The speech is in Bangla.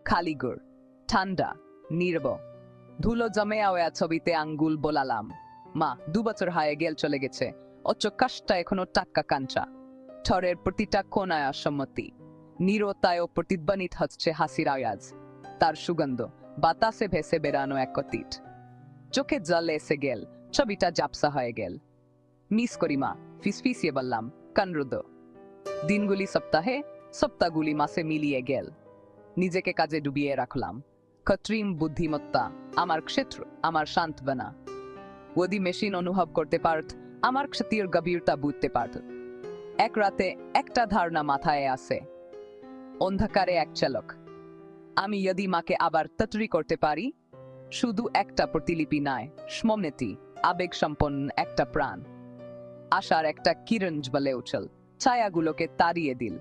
খালি গুড়, ঠান্ডা, নীরব। ধুলো জমে আওয়া ছবিতে আঙ্গুল বোলালাম। মা 2 বছর হয়ে গেল চলে গেছে, অথচ কাশটা এখনো টাটকা কাঞ্চা। ঠরের প্রতিটা কোনায় অসম্মতি, নীরবতায়ও প্রতিধ্বনিত হচ্ছে হাসির আওয়াজ। তার সুগন্ধ বাতাসে ভেসে বেড়ানো এক অতীত। চোখে জল এসে গেল, ছবিটা জাপসা হয়ে গেল। মিস করি মা, ফিসফিসিয়ে বললাম, কানরুদ্ধ। দিনগুলি সপ্তাহে, সপ্তাহগুলি মাসে মিলিয়ে গেল। নিজেকে কাজে ডুবিয়ে রাখলাম। কৃত্রিম বুদ্ধিমত্তা আমার ক্ষেত্র, আমার সান্ত্বনা। ওদি মেশিন অনুভব করতে পারত, আমার ক্ষতির গভীরতা বুঝতে পারত। এক রাতে একটা ধারণা মাথায় আসে, অন্ধকারে এক চালক। আমি যদি মাকে আবার তৈরি করতে পারি, শুধু একটা প্রতিলিপি নয়, স্মৃতি, আবেগ সম্পন্ন একটা প্রাণ। আশার একটা কিরণ জ্বলে উঠল, ছায়াগুলোকে তাড়িয়ে দিল।